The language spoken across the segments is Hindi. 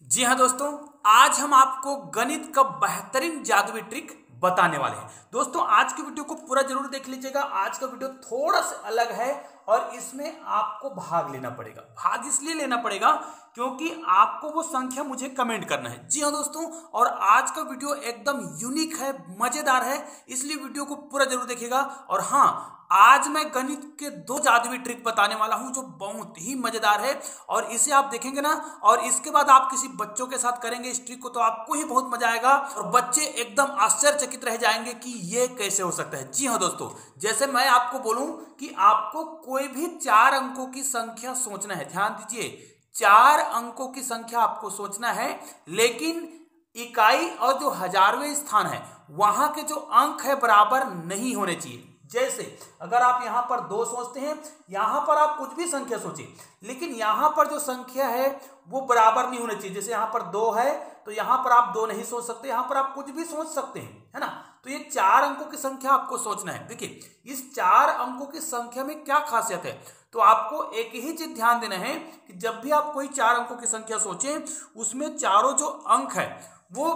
जी हाँ दोस्तों, आज हम आपको गणित का बेहतरीन जादुई ट्रिक बताने वाले हैं। दोस्तों आज की वीडियो को पूरा जरूर देख लीजिएगा। आज का वीडियो थोड़ा सा अलग है और इसमें आपको भाग लेना पड़ेगा। भाग इसलिए लेना पड़ेगा क्योंकि आपको वो संख्या मुझे कमेंट करना है। जी हाँ दोस्तों, और आज का वीडियो एकदम यूनिक है, मजेदार है, इसलिए वीडियो को पूरा जरूर देखिएगा। और हाँ, आज मैं गणित के दो जादुई ट्रिक बताने वाला हूं जो बहुत ही मजेदार है और इसे आप देखेंगे ना, और इसके बाद आप किसी बच्चों के साथ करेंगे इस ट्रिक को तो आपको ही बहुत मजा आएगा और बच्चे एकदम आश्चर्यचकित रह जाएंगे कि ये कैसे हो सकता है। जी हाँ दोस्तों, जैसे मैं आपको बोलूं कि आपको कोई भी 4 अंकों की संख्या सोचना है। ध्यान दीजिए, 4 अंकों की संख्या आपको सोचना है, लेकिन इकाई और जो हजारवें स्थान है वहां के जो अंक है बराबर नहीं होने चाहिए। जैसे अगर आप यहां पर 2 सोचते हैं, यहां पर आप कुछ भी संख्या सोचिए, लेकिन यहां पर जो संख्या है वो बराबर नहीं होनी चाहिए। जैसे यहां पर 2 है तो यहां पर आप 2 नहीं सोच सकते, यहां पर आप कुछ भी सोच सकते हैं, है ना। तो ये 4 अंकों की संख्या आपको सोचना है। देखिए, इस 4 अंकों की संख्या में क्या खासियत है, तो आपको एक ही चीज ध्यान देना है कि जब भी आप कोई 4 अंकों की संख्या सोचें, उसमें चारों जो अंक है वो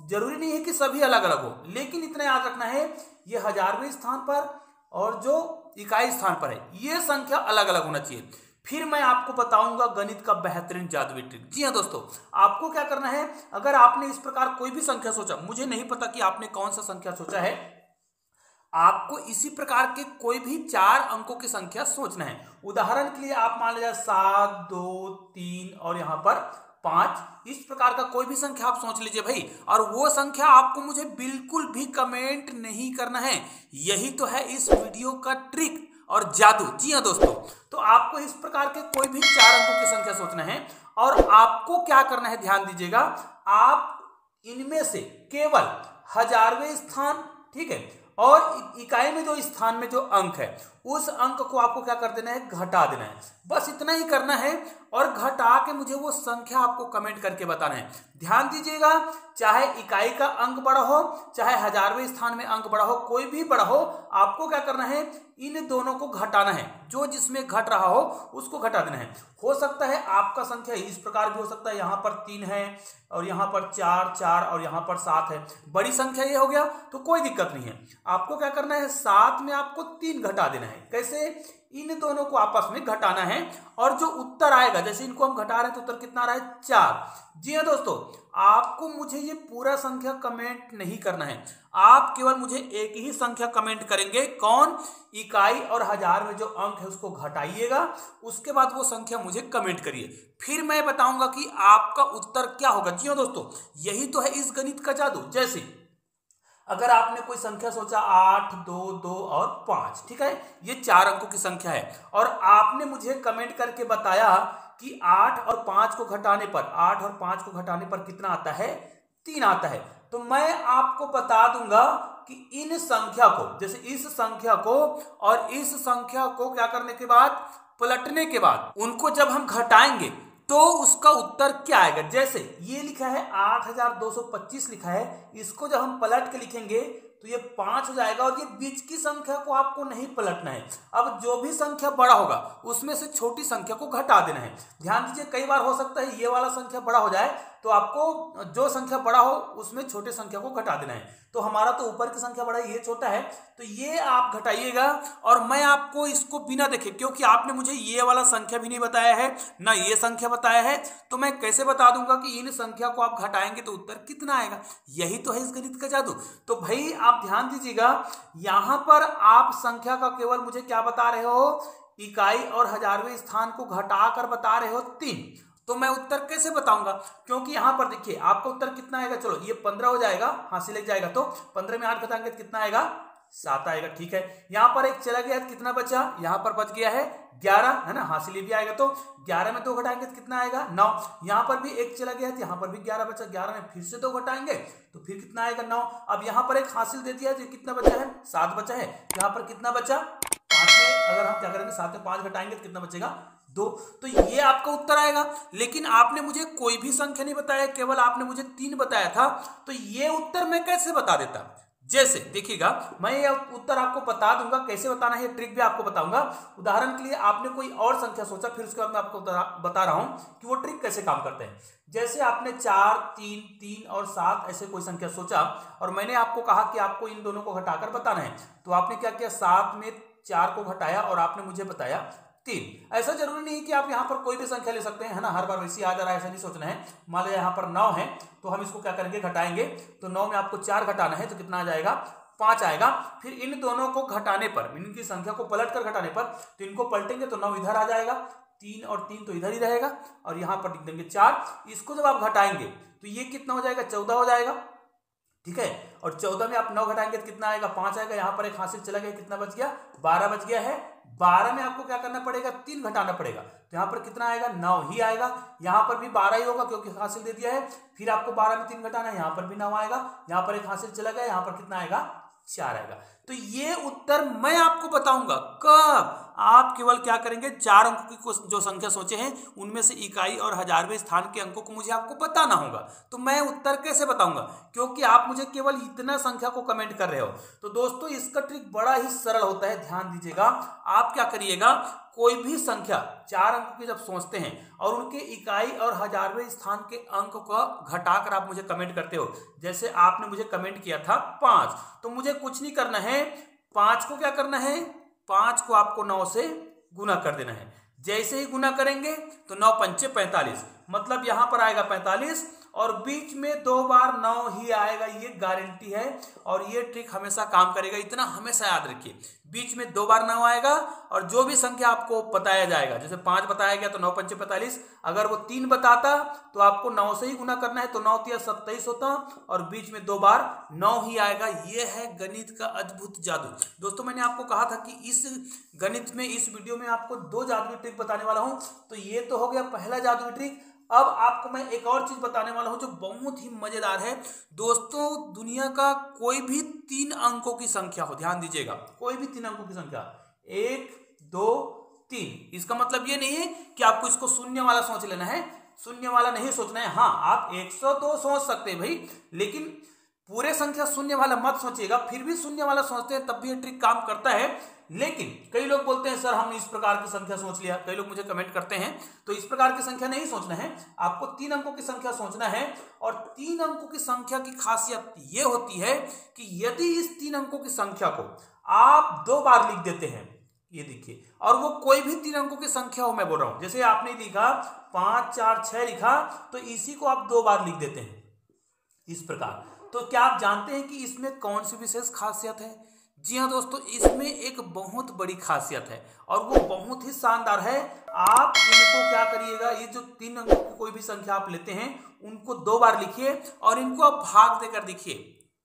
जरूरी नहीं है कि सभी अलग अलग हो, लेकिन इतना याद रखना है ये हजारवें स्थान पर और जो इकाई स्थान पर है ये संख्या अलग अलग होना चाहिए। फिर मैं आपको बताऊंगा गणित का बेहतरीन जादुई ट्रिक। जी हाँ दोस्तों, आपको क्या करना है, अगर आपने इस प्रकार कोई भी संख्या सोचा, मुझे नहीं पता कि आपने कौन सा संख्या सोचा है, आपको इसी प्रकार के कोई भी 4 अंकों की संख्या सोचना है। उदाहरण के लिए आप मान लीजिए 7, 2, 3 और यहां पर 5, इस प्रकार का कोई भी संख्या आप सोच लीजिए भाई। और वो संख्या आपको मुझे बिल्कुल भी कमेंट नहीं करना है। यही तो है इस वीडियो का ट्रिक और जादू। जी हाँ दोस्तों, तो आपको इस प्रकार के कोई भी 4 अंकों की संख्या सोचना है और आपको क्या करना है, ध्यान दीजिएगा, आप इनमें से केवल हजारवें स्थान, ठीक है, और इकाई में जो स्थान में जो अंक है उस अंक को आपको क्या कर देना है, घटा देना है। बस इतना ही करना है और घटा के मुझे वो संख्या आपको कमेंट करके बताना है। ध्यान दीजिएगा, चाहे इकाई का अंक बड़ा हो, चाहे हजारवें स्थान में अंक बड़ा हो, कोई भी बड़ा हो, आपको क्या करना है, इन दोनों को घटाना है। जो जिसमें घट रहा हो उसको घटा देना है। हो सकता है आपका संख्या इस प्रकार भी हो सकता है, यहां पर 3 है और यहां पर 4, 4 और यहां पर 7 है। बड़ी संख्या ये हो गया तो कोई दिक्कत नहीं है। आपको क्या करना है, 7 में आपको 3 घटा देना है। कैसे, इन दोनों को आपस में घटाना है और जो उत्तर आएगा, जैसे इनको हम घटा रहे हैं तो उत्तर कितना आ रहा है, 4। जी हाँ दोस्तों, आपको मुझे ये पूरा संख्या कमेंट नहीं करना है, आप केवल मुझे एक ही संख्या कमेंट करेंगे। कौन, इकाई और हजार में जो अंक है उसको घटाइएगा, उसके बाद वो संख्या मुझे कमेंट करिए, फिर मैं बताऊंगा कि आपका उत्तर क्या होगा। जी हाँ दोस्तों, यही तो है इस गणित का जादू। जैसे अगर आपने कोई संख्या सोचा 8, 2, 2 और 5, ठीक है, ये 4 अंकों की संख्या है और आपने मुझे कमेंट करके बताया कि 8 और 5 को घटाने पर, 8 और 5 को घटाने पर कितना आता है, 3 आता है। तो मैं आपको बता दूंगा कि इन संख्या को, जैसे इस संख्या को और इस संख्या को क्या करने के बाद, पलटने के बाद उनको जब हम घटाएंगे तो उसका उत्तर क्या आएगा। जैसे ये लिखा है 8225 लिखा है, इसको जब हम पलट के लिखेंगे तो ये 5 हो जाएगा और ये बीच की संख्या को आपको नहीं पलटना है। अब जो भी संख्या बड़ा होगा उसमें से छोटी संख्या को घटा देना है। ध्यान दीजिए, कई बार हो सकता है ये वाला संख्या बड़ा हो जाए तो आपको जो संख्या बड़ा हो उसमें छोटे संख्या को घटा देना है। तो हमारा तो ऊपर की संख्या बड़ा है, ये छोटा है, तो ये आप घटाइएगा और मैं आपको इसको बिना देखे, क्योंकि आपने मुझे ये वाला संख्या भी नहीं बताया है ना ये संख्या बताया है, तो मैं कैसे बता दूंगा कि इन संख्या को आप घटाएंगे तो उत्तर कितना आएगा। यही तो है इस गणित का जादू। तो भाई आप ध्यान दीजिएगा, यहां पर आप संख्या का केवल मुझे क्या बता रहे हो, इकाई और हजारवें स्थान को घटाकर बता रहे हो 3। तो मैं उत्तर कैसे बताऊंगा, क्योंकि यहां पर देखिए आपका उत्तर कितना आएगा, चलो ये 15 हो जाएगा, हासिल लग जाएगा, तो 15 में 8 घटाएंगे तो कितना आएगा, 7 आएगा, ठीक है। यहां पर एक चला गया तो कितना बचा, यहां पर बच गया है 11, है ना, हासिल भी आएगा, तो 11 में 2 घटाएंगे तो कितना आएगा, 9। यहां पर भी एक चला गया तो यहां पर भी 11 बचा, 11 में फिर से 2 घटाएंगे तो फिर कितना आएगा, 9। अब यहां पर एक हासिल दे दिया तो कितना बचा है, 7 बचा है। यहां पर कितना बचा, 5 में अगर हम क्या करेंगे 7 में 5 घटाएंगे तो कितना बचेगा, 2। तो ये आपका उत्तर आएगा। लेकिन आपने मुझे कोई भी संख्या नहीं बताया, केवल आपने मुझे 3 बताया था, तो ये उत्तर मैं कैसे बता देता। जैसे देखिएगा, मैं ये उत्तर आपको बता दूंगा, कैसे बताना है ये ट्रिक भी आपको बताऊंगा। उदाहरण के लिए आपने कोई और संख्या सोचा, फिर उसके बाद मैं आपको बता रहा हूं कि वो ट्रिक कैसे काम करते हैं। जैसे आपने 4, 3, 3 और 7 ऐसे कोई संख्या सोचा और मैंने आपको कहा कि आपको इन दोनों को घटाकर बताना है, तो आपने क्या किया, 7 में 4 को घटाया और आपने मुझे बताया 3। ऐसा जरूरी नहीं है कि आप यहाँ पर कोई भी संख्या ले सकते हैं, है ना, हर बार वैसे आ जा रहा है ऐसा नहीं सोचना है। मान लीजिए यहाँ पर 9 है, तो हम इसको क्या करेंगे, घटाएंगे। तो 9 में आपको 4 घटाना है तो कितना आ जाएगा, 5 आएगा। फिर इन दोनों को घटाने पर, इनकी संख्या को पलट कर घटाने पर, तो इनको पलटेंगे तो 9 इधर आ जाएगा, 3 और 3 तो इधर ही रहेगा और यहाँ पर लिख देंगे 4। इसको जब आप घटाएंगे तो ये कितना हो जाएगा, 14 हो जाएगा, ठीक है। और 14 में आप 9 घटाएंगे तो कितना आएगा, 5 आएगा। यहाँ पर एक हासिल चला गया, कितना बच गया, 12 बच गया है। 12 में आपको क्या करना पड़ेगा, 3 घटाना पड़ेगा, तो यहाँ पर कितना आएगा, 9 ही आएगा। यहाँ पर भी 12 ही होगा क्योंकि हासिल दे दिया है। फिर आपको 12 में 3 घटाना है, यहाँ पर भी 9 आएगा। यहाँ पर एक हासिल चला गया, यहाँ पर कितना आएगा, 4 आएगा। तो ये उत्तर मैं आपको बताऊंगा कब, आप केवल क्या करेंगे, 4 अंकों की जो संख्या सोचे हैं उनमें से इकाई और हजारवें स्थान के अंकों को मुझे आपको बताना होगा। तो मैं उत्तर कैसे बताऊंगा, क्योंकि आप मुझे केवल इतना संख्या को कमेंट कर रहे हो। तो दोस्तों इसका ट्रिक बड़ा ही सरल होता है, ध्यान दीजिएगा। आप क्या करिएगा, कोई भी संख्या 4 अंकों की जब सोचते हैं और उनके इकाई और हजारवें स्थान के अंक को घटाकर आप मुझे कमेंट करते हो, जैसे आपने मुझे कमेंट किया था 5, तो मुझे कुछ नहीं करना है, 5 को क्या करना है, 5 को आपको 9 से गुना कर देना है। जैसे ही गुना करेंगे तो 9 पंचे 45, मतलब यहां पर आएगा 45 और बीच में 2 बार 9 ही आएगा, ये गारंटी है। और ये ट्रिक हमेशा काम करेगा, इतना हमेशा याद रखिए, बीच में 2 बार 9 आएगा और जो भी संख्या आपको बताया जाएगा, जैसे 5 बताया गया तो 9 पंचे 45, अगर वो 3 बताता तो आपको 9 से ही गुना करना है, तो 9 तिया 27 होता और बीच में 2 बार 9 ही आएगा। ये है गणित का अद्भुत जादू। दोस्तों मैंने आपको कहा था कि इस गणित में, इस वीडियो में आपको 2 जादुई ट्रिक बताने वाला हूं। तो ये तो हो गया पहला जादुई ट्रिक। अब आपको मैं एक और चीज बताने वाला हूं जो बहुत ही मजेदार है। दोस्तों दुनिया का कोई भी 3 अंकों की संख्या हो, ध्यान दीजिएगा, कोई भी 3 अंकों की संख्या, 1, 2, 3, इसका मतलब ये नहीं है कि आपको इसको शून्य वाला सोच लेना है, शून्य वाला नहीं सोचना है। हाँ, आप 102 सोच सकते हैं भाई, लेकिन पूरे संख्या शून्य वाला मत सोचिएगा। फिर भी शून्य वाला सोचते हैं तब भी ये ट्रिक काम करता है। लेकिन कई लोग बोलते हैं सर हमने इस प्रकार की संख्या सोच लिया, कई लोग मुझे कमेंट करते हैं, तो इस प्रकार की संख्या नहीं सोचना है, आपको 3 अंकों की संख्या सोचना है। और 3 अंकों की संख्या की खासियत ये होती है कि यदि इस 3 अंकों की संख्या को आप 2 बार लिख देते हैं, ये देखिए, और वो कोई भी 3 अंकों की संख्या हो, मैं बोल रहा हूं, जैसे आपने लिखा 5, 4, 6 लिखा, तो इसी को आप 2 बार लिख देते हैं इस प्रकार। तो क्या आप जानते हैं कि इसमें कौन सी विशेष खासियत है? जी हाँ दोस्तों, इसमें एक बहुत बड़ी खासियत है और वो बहुत ही शानदार है। आप इनको क्या करिएगा, ये जो 3 अंकों की कोई भी संख्या आप लेते हैं उनको 2 बार लिखिए और इनको आप भाग देकर देखिए।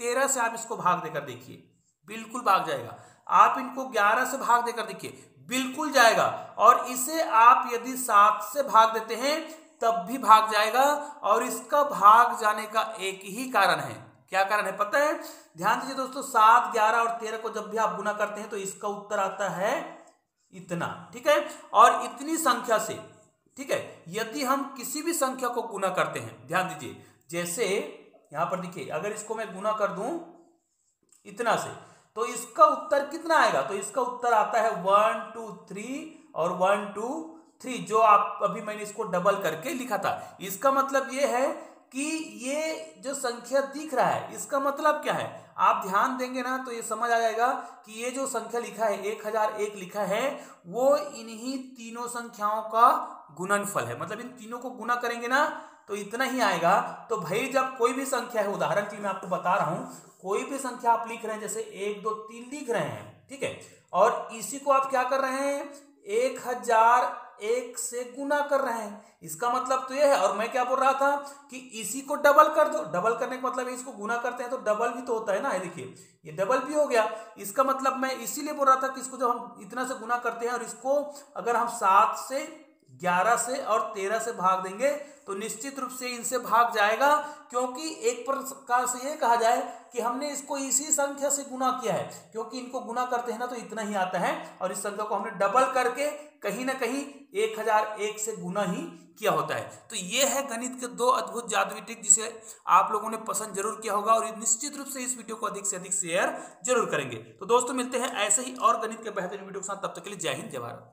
13 से आप इसको भाग देकर देखिए, बिल्कुल भाग जाएगा। आप इनको 11 से भाग देकर देखिए, बिल्कुल जाएगा। और इसे आप यदि 7 से भाग देते हैं तब भी भाग जाएगा। और इसका भाग जाने का एक ही कारण है, क्या कारण है पता है? ध्यान दीजिए दोस्तों, 7, 11 और 13 को जब भी आप गुना करते हैं तो इसका उत्तर आता है इतना, ठीक है। और इतनी संख्या से, ठीक है, यदि हम किसी भी संख्या को गुना करते हैं, ध्यान दीजिए, जैसे यहां पर देखिए, अगर इसको मैं गुना कर दूं इतना से, तो इसका उत्तर कितना आएगा? तो इसका उत्तर आता है 1, 2, 3 और 1, 2, 3, जो आप अभी मैंने इसको डबल करके लिखा था। इसका मतलब ये है कि ये जो संख्या दिख रहा है इसका मतलब क्या है, आप ध्यान देंगे ना तो ये समझ आ जाएगा कि ये जो संख्या लिखा है 1001 लिखा है, वो इन्हीं तीनों संख्याओं का गुणनफल है। मतलब इन तीनों को गुना करेंगे ना तो इतना ही आएगा। तो भाई जब कोई भी संख्या है, उदाहरण के लिए मैं आपको बता रहा हूं, कोई भी संख्या आप लिख रहे हैं, जैसे 1, 2, 3 लिख रहे हैं, ठीक है, और इसी को आप क्या कर रहे हैं, 1001 से गुना कर रहे हैं, इसका मतलब तो ये है। और मैं क्या बोल रहा था कि इसी को डबल कर दो, डबल करने का मतलब इसको गुना करते हैं तो डबल भी तो होता है ना, ये देखिए ये डबल भी हो गया। इसका मतलब मैं इसीलिए बोल रहा था कि इसको जब हम इतना से गुना करते हैं और इसको अगर हम 7 से 11 से और 13 से भाग देंगे तो निश्चित रूप से इनसे भाग जाएगा, क्योंकि एक प्रकार से ये कहा जाए कि हमने इसको इसी संख्या से गुना किया है, क्योंकि इनको गुना करते हैं ना तो इतना ही आता है, और इस संख्या को हमने डबल करके कहीं ना कहीं 1001 से गुना ही किया होता है। तो ये है गणित के दो अद्भुत जादुई ट्रिक जिसे आप लोगों ने पसंद जरूर किया होगा, और निश्चित रूप से इस वीडियो को अधिक से अधिक शेयर जरूर करेंगे। तो दोस्तों मिलते हैं ऐसे ही और गणित के बेहतरीन वीडियो के साथ, तब तक के लिए जय हिंद जय भारत।